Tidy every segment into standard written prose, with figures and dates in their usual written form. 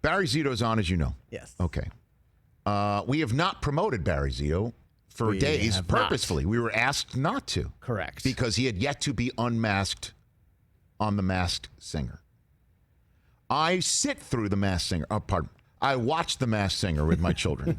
Barry Zito's on, as you know. Yes. Okay. We have not promoted Barry Zito for days purposefully. We were asked not to. Correct. Because he had yet to be unmasked on The Masked Singer. I sit through The Masked Singer. Oh, pardon. I watch The Masked Singer with my children.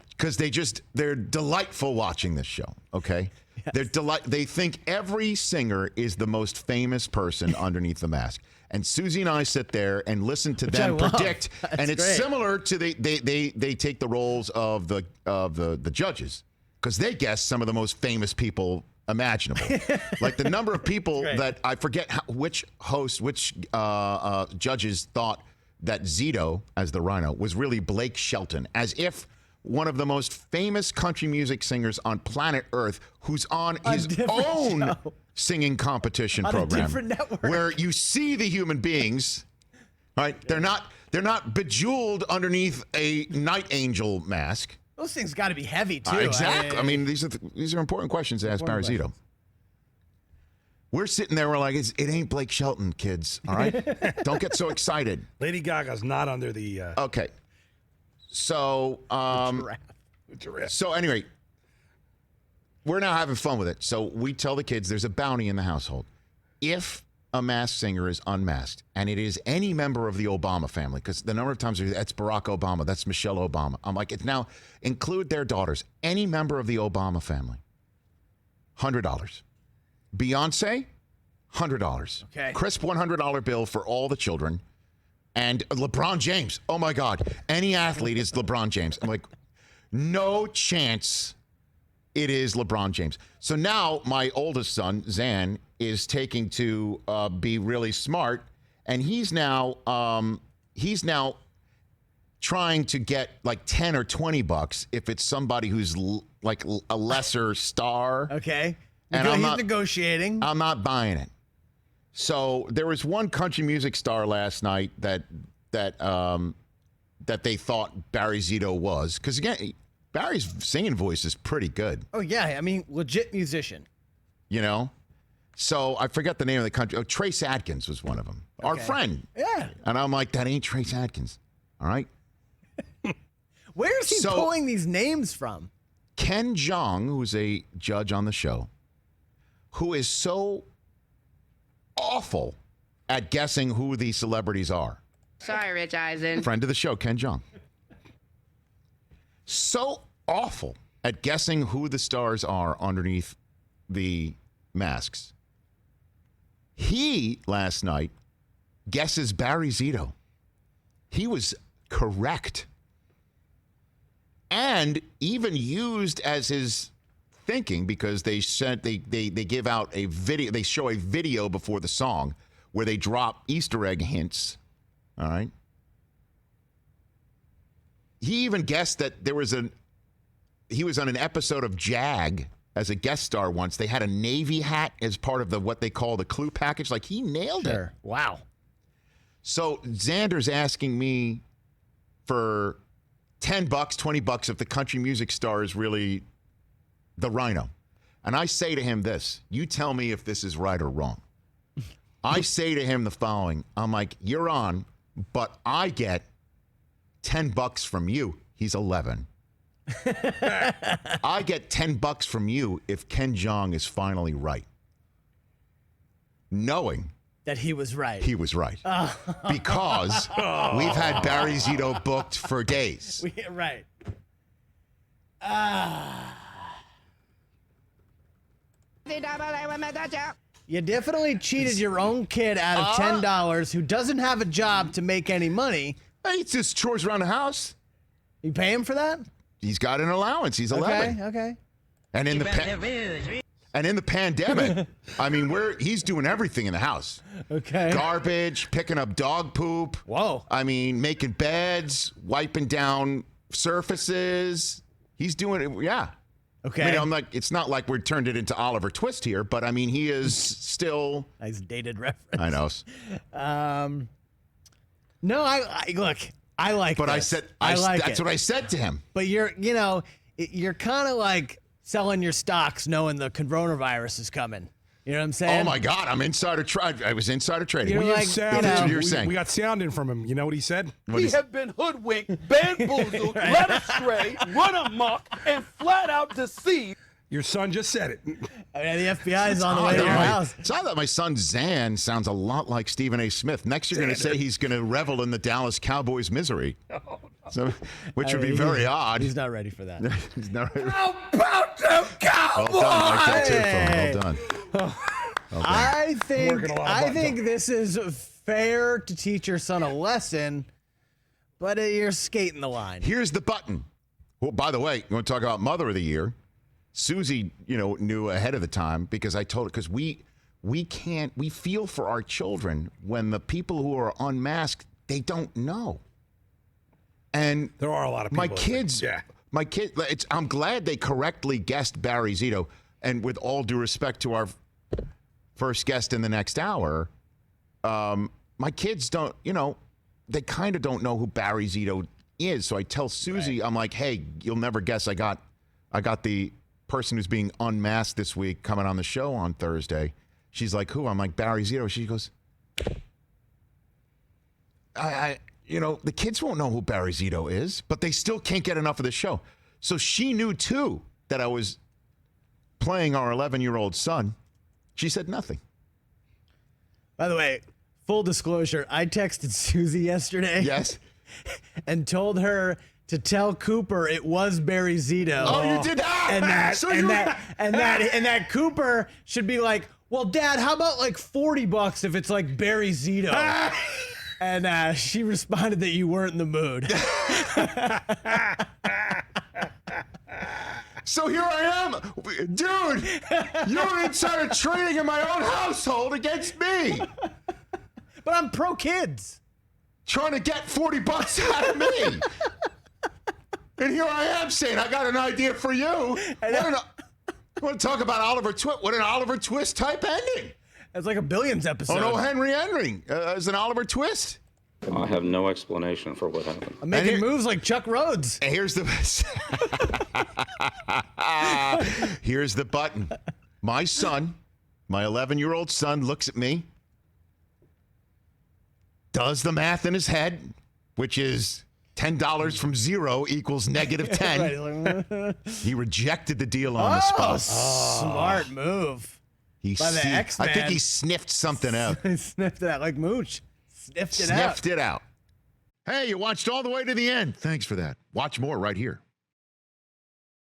Because they're delightful watching this show, okay? Yes. They think every singer is the most famous person underneath the mask. And Susie and I sit there and listen to them predict. And it's great. Similar to they take the roles of the judges because they guess some of the most famous people imaginable. Like the number of people that I forget which judges thought that Zito, as the Rhino, was really Blake Shelton, as if one of the most famous country music singers on planet Earth, who's on his own singing competition program, a different network, where you see the human beings, right? Yeah. They're not bejeweled underneath a night angel mask. Those things got to be heavy too. Exactly. I mean, these are important questions to ask Barry Zito. We're sitting there, we're like, it ain't Blake Shelton, kids. All right, don't get so excited. Lady Gaga's not under the. Okay. So, the giraffe. So anyway, we're now having fun with it. So we tell the kids there's a bounty in the household. If a masked singer is unmasked, and it is any member of the Obama family, because the number of times that's Barack Obama, that's Michelle Obama. I'm like, it's now include their daughters, any member of the Obama family, $100. Beyonce, $100. Okay. Crisp $100 bill for all the children. And LeBron James, oh my God, any athlete is LeBron James. I'm like, no chance it is LeBron James. So now my oldest son, Zan, is taking to be really smart, and he's now trying to get like 10 or 20 bucks if it's somebody who's like a lesser star. Okay. And he's negotiating. I'm not buying it. So there was one country music star last night that they thought Barry Zito was, because again, Barry's singing voice is pretty good. Oh yeah, I mean, legit musician. You know, so I forget the name of the country. Oh, Trace Adkins was one of them. Okay. Our friend. Yeah. And I'm like, that ain't Trace Adkins. All right. Where is he pulling these names from? Ken Jeong, who's a judge on the show, who is so awful at guessing who the celebrities are. Sorry, Rich Eisen. Friend of the show, Ken Jeong. So awful at guessing who the stars are underneath the masks. He, last night, guesses Barry Zito. He was correct. And even used as his thinking, because they give out a video, they show a video before the song where they drop Easter egg hints. All right. He even guessed that he was on an episode of Jag as a guest star once. They had a Navy hat as part of what they call the clue package. Like, he nailed it. Wow. So Xander's asking me for $10, $20 if the country music star is really the Rhino. And I say to him this, you tell me if this is right or wrong. I say to him the following. I'm like, you're on, but I get $10 from you. He's 11. I get $10 from you if Ken Jeong is finally right. Knowing that he was right. He was right. Because we've had Barry Zito booked for days. Right. You definitely cheated your own kid out of $10 who doesn't have a job to make any money. He just chores around the house. You pay him for that? He's got an allowance. He's 11. Okay. And in the pandemic, I mean, he's doing everything in the house. Okay. Garbage, picking up dog poop. Whoa. I mean, making beds, wiping down surfaces. He's doing it. Yeah. Okay. I mean, I'm like, it's not like we turned it into Oliver Twist here, but I mean, he is still. Nice dated reference. I know. No, I look. I like. But this. That's what I said to him. But you're kind of like selling your stocks, knowing the coronavirus is coming. You know what I'm saying? Oh my God, I'm insider trading. I was insider trading. You're Well, like, Sound, you know, what you're saying. We got sound in from him. You know what he said? We have been hoodwinked, bamboozled, led astray, run amok, and flat out deceived. Your son just said it. I mean, the FBI is on the way to your house. It's odd that my son Zan sounds a lot like Stephen A. Smith. Next, you're going to say he's going to revel in the Dallas Cowboys' misery, so, which would be very odd. He's not ready for that. He's not ready. How about them Cowboys? Well done, Mike. That's it from him. Well done. I Working a lot of buttons think this is fair to teach your son a lesson, but you're skating the line. Here's the button. Well, by the way, you want to talk about Mother of the Year? Susie, knew ahead of the time because I told her, because we feel for our children when the people who are unmasked, they don't know. And There are a lot of people. my kids, Yeah. I'm glad they correctly guessed Barry Zito. And with all due respect to our first guest in the next hour, my kids don't, they kind of don't know who Barry Zito is. So I tell Susie, I'm like, hey, you'll never guess. I got the person who's being unmasked this week coming on the show on Thursday. She's like, who? I'm like, Barry Zito. She goes, the kids won't know who Barry Zito is, but they still can't get enough of the show. So she knew too that I was playing our 11-year-old son. She said nothing. By the way, full disclosure, I texted Susie yesterday. Yes. And told her to tell Cooper it was Barry Zito. Oh, you did that? And that Cooper should be like, well, Dad, how about like $40 if it's like Barry Zito? And she responded that you weren't in the mood. So here I am. Dude, you're insider trading in my own household against me. But I'm pro kids. Trying to get $40 out of me. And here I am saying, I got an idea for you. Want to talk about Oliver Twist? What an Oliver Twist type ending. It's like a Billions episode. Oh, no, Henry ending as an Oliver Twist. I have no explanation for what happened. I'm making moves like Chuck Rhodes. And here's the here's the button. My son, my 11-year-old son, looks at me, does the math in his head, which is $10 from zero equals negative 10. He rejected the deal on the spot. Smart move. By the X-Man. I think he sniffed something out. He sniffed it out like Mooch. Sniffed It out. Hey, you watched all the way to the end. Thanks for that. Watch more right here.